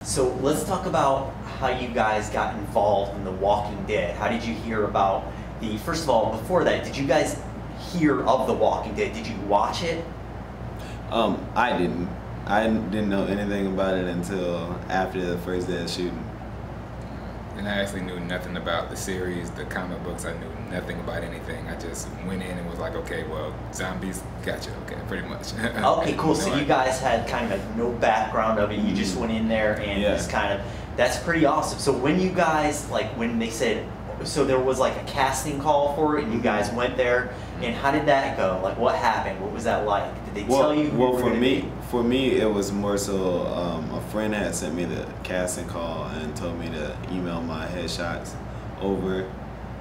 So let's talk about how you guys got involved in The Walking Dead. How did you hear about first of all, before that, did you guys hear of The Walking Dead? Did you watch it? I didn't. I didn't know anything about it until after the first day of shooting. And I actually knew nothing about the series, the comic books. I knew nothing about anything. I just went in and was like, okay, well, zombies, gotcha, okay, pretty much. Okay, cool. So you guys had kind of like no background of it. You just went in there and just kind of, that's pretty awesome. So when you guys, like when they said, so there was like a casting call for it and you guys went there, and how did that go? Like what happened? What was that like? Did they tell you? Well, for me, it was more so a friend had sent me the casting call and told me to email my headshots over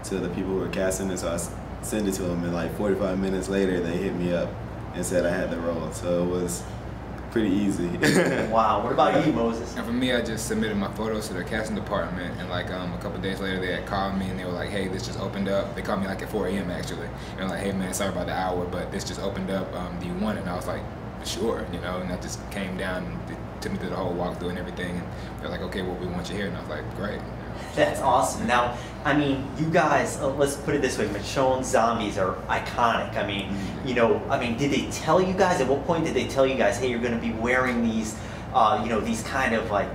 to the people who were casting it. So I sent it to them, and like 45 minutes later, they hit me up and said I had the role. So it was pretty easy. Wow. What about you, Moses? And for me, I just submitted my photos to the casting department, and like a couple days later, they had called me and they were like, "Hey, this just opened up." They called me like at 4 a.m. actually, and they're like, "Hey man, sorry about the hour, but this just opened up. Do you want it?" And I was like, "Sure," you know. And I just came down and they took me through the whole walkthrough and everything. And they're like, "Okay, well, we want you here," and I was like, "Great." That's awesome. Now, I mean, you guys, let's put it this way, Michonne zombies are iconic. I mean, you know, did they tell you guys, at what point did they tell you guys, hey, you're going to be wearing these, you know, these kind of like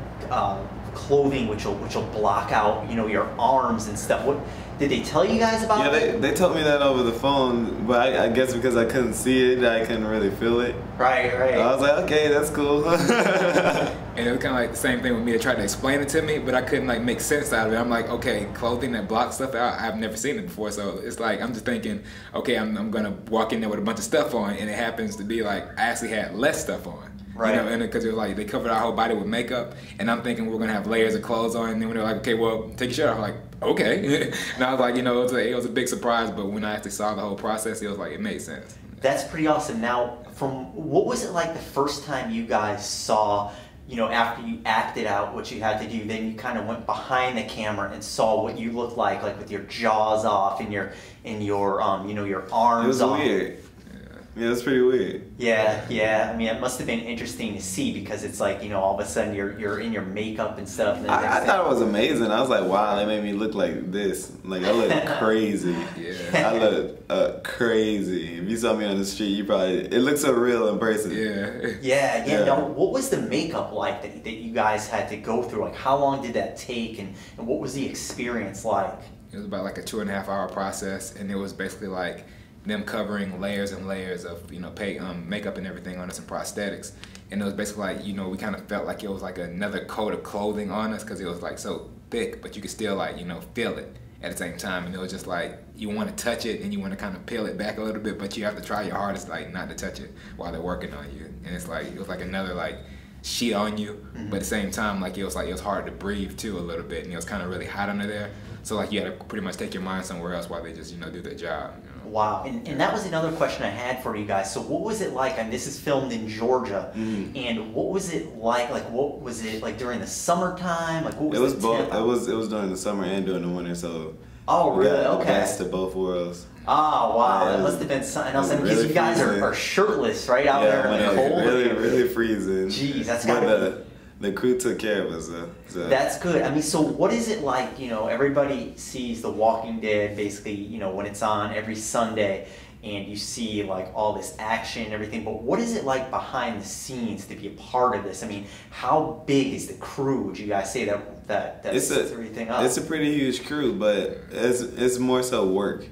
clothing which will block out, you know, your arms and stuff? What did they tell you guys about? Yeah, they told me that over the phone, but I guess because I couldn't see it, I couldn't really feel it. Right. I was like, okay, that's cool. And it was kind of like the same thing with me. They tried to explain it to me, but I couldn't like make sense out of it. I'm like, okay, clothing that blocks stuff out, I've never seen it before. So it's like, I'm just thinking, okay, I'm going to walk in there with a bunch of stuff on, and it happens to be like, I actually had less stuff on. Right. You know, and because it was like, they covered our whole body with makeup, and I'm thinking we're going to have layers of clothes on, and then when they're like, okay, well, take your shirt off, I'm like, okay. And I was like, you know, it was a big surprise, but when I actually saw the whole process, it was like, it made sense. That's pretty awesome. Now, what was it like the first time you guys saw, you know, after you acted out what you had to do, then you kind of went behind the camera and saw what you looked like with your jaws off and your you know, your arms off? It was weird. Yeah, it's pretty weird. Yeah. I mean, it must have been interesting to see because it's like, you know, all of a sudden you're in your makeup and stuff. And I thought it was amazing. I was like, wow, they made me look like this. Like, I look crazy. Yeah. I look crazy. If you saw me on the street, it looks so real in person. Yeah. Now, what was the makeup like that you guys had to go through? Like, how long did that take, and what was the experience like? It was about like a 2.5 hour process, and it was basically like them covering layers and layers of, you know, makeup and everything on us and prosthetics. And it was basically like, you know, we kind of felt like it was like another coat of clothing on us because it was like so thick, but you could still like, you know, feel it at the same time. And it was just like, you want to touch it and you want to kind of peel it back a little bit, but you have to try your hardest like not to touch it while they're working on you. And it's like, it was like another like sheet on you, but at the same time, like it was hard to breathe too a little bit, and it was kind of really hot under there. So like you had to pretty much take your mind somewhere else while they just, you know, do their job. You know? Wow, and that was another question I had for you guys. So what was it like, and this is filmed in Georgia, and what was it like what was it like during the summertime? Like what was it was the both. tempo? It was during the summer and during the winter, so oh really? Okay. Best of both worlds. Oh wow, that must have been something else. Because really you guys are shirtless right out there in the cold. Really freezing. Jeez, that's gotta the crew took care of us. So. That's good. I mean, so what is it like, you know, everybody sees The Walking Dead basically, you know, when it's on every Sunday and you see like all this action and everything, but what is it like behind the scenes to be a part of this? I mean, how big is the crew? Would you guys say that sets everything up? It's a pretty huge crew, but it's more so work.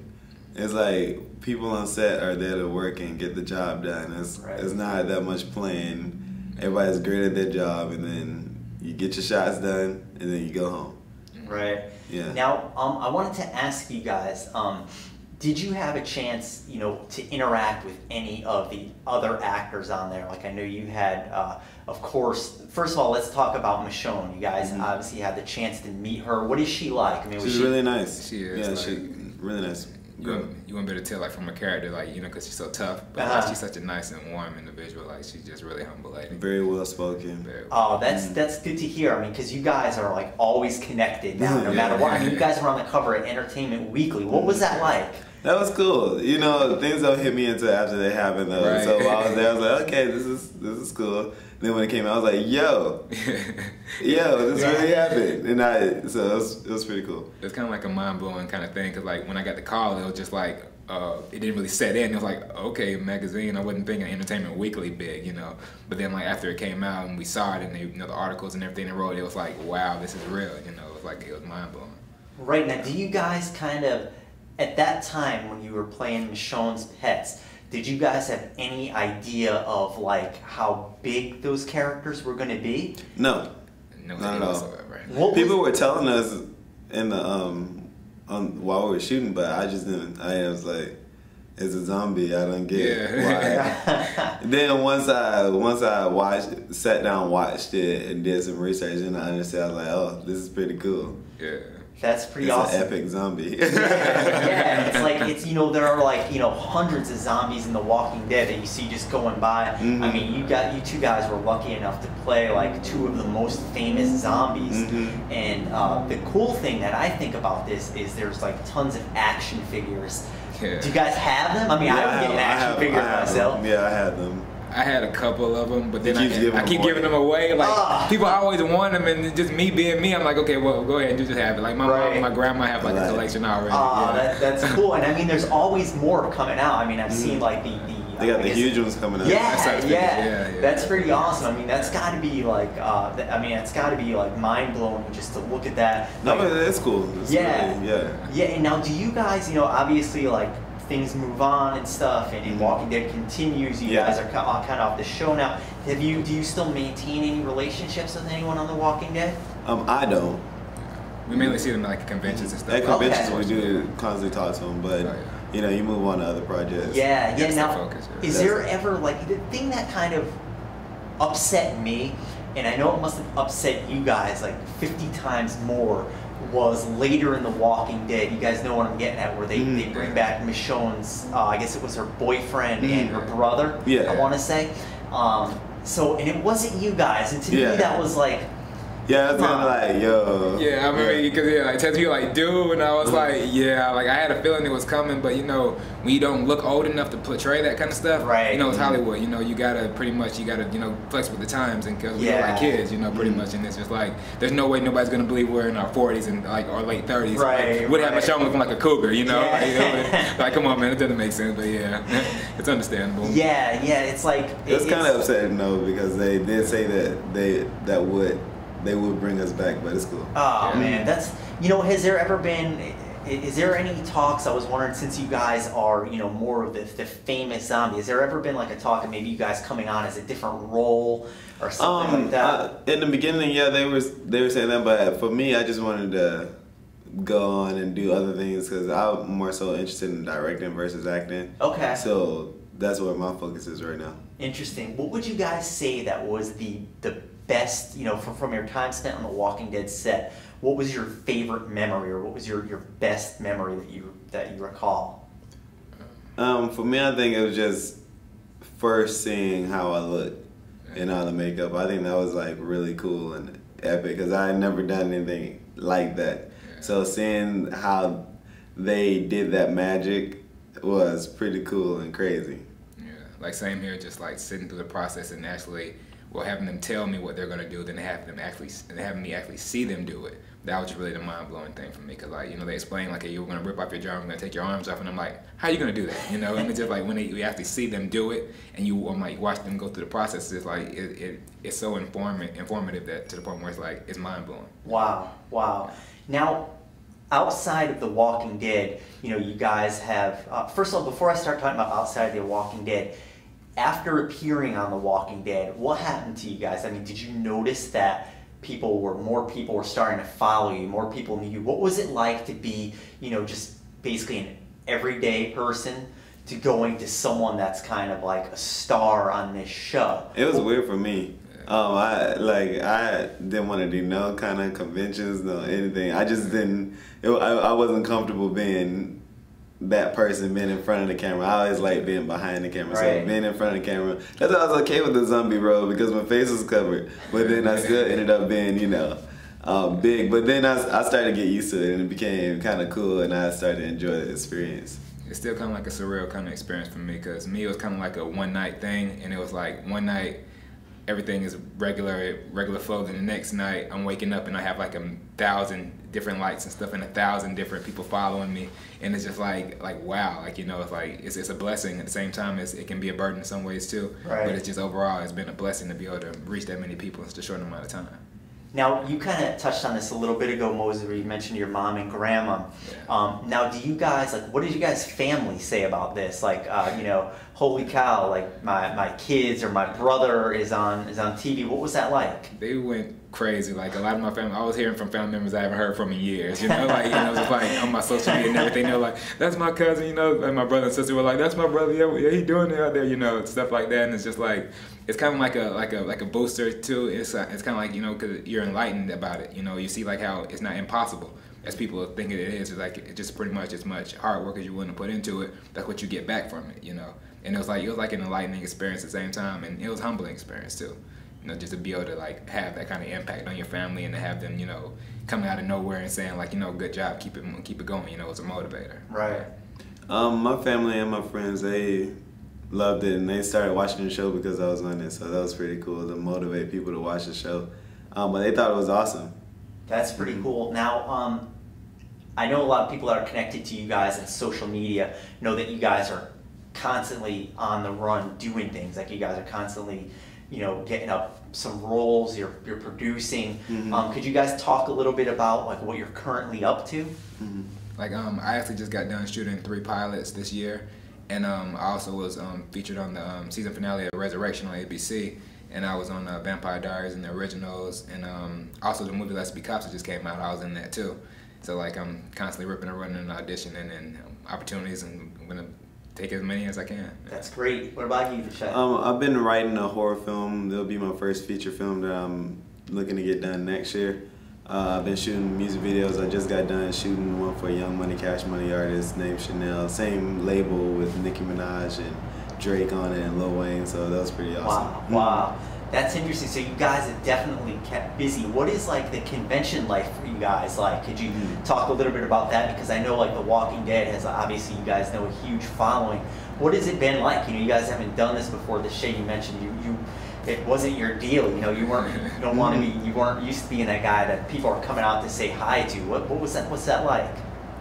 It's like people on set are there to work and get the job done. It's not that much playing. Everybody's great at their job, and then you get your shots done, and then you go home. Right. Yeah. Now, I wanted to ask you guys, did you have a chance, you know, to interact with any of the other actors on there? Like I know you had, of course, first of all, let's talk about Michonne. You guys obviously had the chance to meet her. What is she like? I mean, she's really nice. She is. Yeah, she's really nice. You wouldn't be able to tell like from her character, like, you know, because she's so tough, but like, she's such a nice and warm individual. Like she's just really humble lady. Very well spoken. Oh, that's good to hear. I mean, because you guys are like always connected now, no matter what. I mean, you guys were on the cover of Entertainment Weekly. What was that like? That was cool. You know, things don't hit me until after they happen though. Right. So while I was there, I was like, okay, this is cool. then when it came out, I was like, yo, this really happened. And so it was pretty cool. It's kind of like a mind-blowing kind of thing, because like when I got the call, it was just like, it didn't really set in. It was like, okay, magazine. I wasn't thinking Entertainment Weekly big, you know. But then like after it came out and we saw it and they, you know, the articles and everything they wrote, it was like, wow, this is real. You know, it was mind-blowing. Right. Now, do you guys kind of, at that time when you were playing Michonne's pets, did you guys have any idea of like how big those characters were going to be? No, No not at all. What People were telling us in the while we were shooting, but I just didn't. I was like, it's a zombie. I don't get why. Then once I sat down, watched it, and did some research, and I understood. I was like, oh, this is pretty cool. Yeah. That's pretty awesome. It's an epic zombie. Yeah, it's like, you know, there are like, you know, hundreds of zombies in The Walking Dead that you see just going by. Mm-hmm. I mean, you two guys were lucky enough to play like two of the most famous zombies. Mm-hmm. And the cool thing that I think about this is there's like tons of action figures. Yeah. Do you guys have them? I mean, I don't get an action figure myself. Yeah, I had them. I had a couple of them, but then I keep away. giving them away. Like people always want them, and just me being me, I'm like, okay, well, go ahead and just have it. Like my mom and my grandma have like a collection already. That's cool. And I mean, there's always more coming out. I mean, I've seen like they got the huge ones coming out. Yeah. That's pretty awesome. I mean, that's got to be like, it's got to be like mind blowing just to look at that. No, like, but it's cool. It's really, yeah. And now, do you guys, you know, obviously like things move on and stuff, and Walking Dead continues. You guys are kind of off the show now. Do you still maintain any relationships with anyone on The Walking Dead? I don't. We mainly see them at like conventions and stuff. At conventions, we do constantly talk to them, but you know, you move on to other projects. Yeah. Now, focus, is there ever like the thing that kind of upset me, and I know it must have upset you guys like 50 times more, was later in The Walking Dead. You guys know what I'm getting at, where they bring back Michonne's, I guess it was her boyfriend and her brother, I want to say. So, and it wasn't you guys, and to me that was like, yeah, I was kind of like, yo. Yeah, I remember because like Tess, you like, dude, and I was like, yeah, like I had a feeling it was coming, but you know, when you don't look old enough to portray that kind of stuff, right? You know, it's Hollywood. You know, you gotta you know, flex with the times, and because we're like kids, you know, pretty much, and it's just like, there's no way nobody's gonna believe we're in our 40s and like our late 30s. Right. Like, would have Michonne looking like a cougar, you know? Like, come on, man, it doesn't make sense, but yeah, it's understandable. Yeah, it's like it's kind of upsetting though, because they did say that they would bring us back, but it's cool. Oh man, that's, you know, has there ever been, is there any talks, I was wondering, since you guys are, you know, more of the famous zombie, has there ever been like a talk of maybe you guys coming on as a different role or something like that? In the beginning, they were saying that, but for me, I just wanted to go on and do other things because I'm more so interested in directing versus acting. Okay. So that's where my focus is right now. Interesting. What would you guys say that was the best, you know, from your time spent on The Walking Dead set? What was your favorite memory, or what was your best memory that you recall? For me, I think it was just first seeing how I looked and all the makeup. I think that was like really cool and epic because I had never done anything like that. So seeing how they did that magic was pretty cool and crazy. Yeah, like same here, just like sitting through the process and actually, well, having them tell me what they're gonna do, then having me actually see them do it. That was really the mind-blowing thing for me, cause like, you know, they explain like, hey, you were gonna rip off your jaw, I'm gonna take your arms off, and I'm like, how are you gonna do that? You know, and it's just like when we actually see them do it, and you like watch them go through the process, it's like it's so informative that to the point where it's like it's mind-blowing. Wow. Now, outside of The Walking Dead, you know, you guys have first of all, before I start talking about outside of The Walking Dead, after appearing on The Walking Dead, what happened to you guys? I mean, did you notice that more people were starting to follow you, more people knew you? What was it like to be, you know, just basically an everyday person to going to someone that's kind of like a star on this show? It was weird for me. I didn't want to do no kind of conventions, no anything. I just didn't. I wasn't comfortable being that person, being in front of the camera. I always like being behind the camera. So being in front of the camera, that's why I was okay with the zombie role because my face was covered. But then I still ended up being, you know, big. But then I started to get used to it, and it became kind of cool, and I started to enjoy the experience. It's still kind of like a surreal kind of experience for me, because me, it was kind of like a one-night thing, and it was like one night, everything is regular flow. Then the next night I'm waking up and I have like 1,000 different likes and stuff and 1,000 different people following me, and it's just like wow, like, you know, it's like it's a blessing. At the same time, it can be a burden in some ways too. Right. But it's just overall, it's been a blessing to be able to reach that many people in such a short amount of time. Now, you kind of touched on this a little bit ago, Moseley. You mentioned your mom and grandma. Yeah. Now, do you guys, like, what did you guys' family say about this? Like, you know, holy cow, like, my kids or my brother is on TV. What was that like? They went crazy. Like, a lot of my family, I was hearing from family members I haven't heard from in years. You know, like, you know, just like on my social media and everything. They were like, that's my cousin, you know, and my brother and sister were like, that's my brother. Yeah, he doing it out there, you know, stuff like that. And it's just like, it's kind of like a booster too. It's kind of like, you know, because you're enlightened about it. You know, you see like how it's not impossible as people think it is. It's like, it's just pretty much as much hard work as you're willing to put into it. That's what you get back from it, you know. And it was like an enlightening experience at the same time, and it was a humbling experience too. You know, just to be able to like have that kind of impact on your family and to have them, you know, coming out of nowhere and saying like, you know, good job, keep it going. You know, it's a motivator. Right. My family and my friends, they loved it, and they started watching the show because I was on it. So that was pretty cool to motivate people to watch the show. But they thought it was awesome. That's pretty cool. Now, I know a lot of people that are connected to you guys on social media know that you guys are constantly on the run doing things. Like, you guys are constantly, you know, getting up some roles, you're producing. Mm-hmm. Could you guys talk a little bit about like what you're currently up to? Mm-hmm. Like, I actually just got done shooting 3 pilots this year, and I also was featured on the season finale of Resurrection on ABC, and I was on Vampire Diaries and the originals, and also the movie Let's Be Cops that just came out, I was in that too. So like, I'm constantly ripping and running and auditioning and opportunities, and I'm gonna take as many as I can. That's great. What about you, Theshay? I've been writing a horror film. It'll be my first feature film that I'm looking to get done next year. I've been shooting music videos. I just got done shooting one for a Young Money, Cash Money artist named Chanel. Same label with Nicki Minaj and Drake on it and Lil Wayne, so that was pretty awesome. Wow. That's interesting. So you guys have definitely kept busy. What is like the convention life for you guys like? Could you talk a little bit about that? Because I know like The Walking Dead has, obviously you guys know, a huge following. What has it been like? You know, you guys haven't done this before. Theshay, you mentioned it wasn't your deal. You know, you weren't used to being that guy that people are coming out to say hi to. What's that like?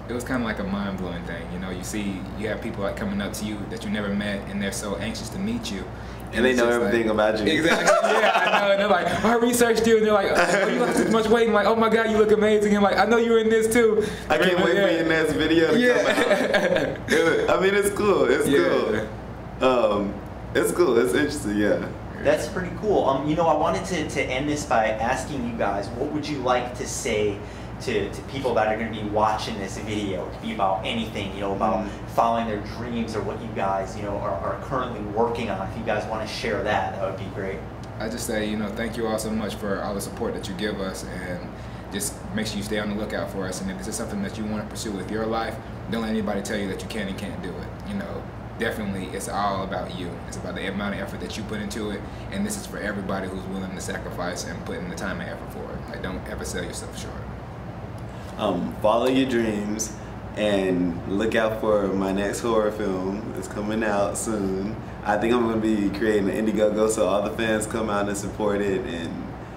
It was kind of like a mind-blowing thing. You know, you have people like coming up to you that you never met, and they're so anxious to meet you. And they know everything like, about you. Exactly. Yeah, I know. And they're like, I researched you. And they're like, oh, you lost this much weight. And I'm like, oh my God, you look amazing. And like, I know you're in this too. I can't wait for your next video to come out. I mean, it's cool. It's cool. It's cool. It's interesting. Yeah. That's pretty cool. You know, I wanted to end this by asking you guys, what would you like to say to people that are going to be watching this video? It could be about anything, you know, about following their dreams or what you guys, you know, are currently working on. If you guys want to share that, that would be great. I just say, you know, thank you all so much for all the support that you give us, and just make sure you stay on the lookout for us. And if this is something that you want to pursue with your life, don't let anybody tell you that you can and can't do it. You know, definitely it's all about you. It's about the amount of effort that you put into it, and this is for everybody who's willing to sacrifice and put in the time and effort for it. Like, don't ever sell yourself short. Follow your dreams and look out for my next horror film. It's coming out soon. I think I'm going to be creating an Indiegogo so all the fans come out and support it and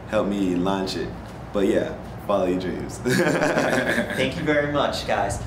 help me launch it. But yeah, follow your dreams. Thank you very much, guys.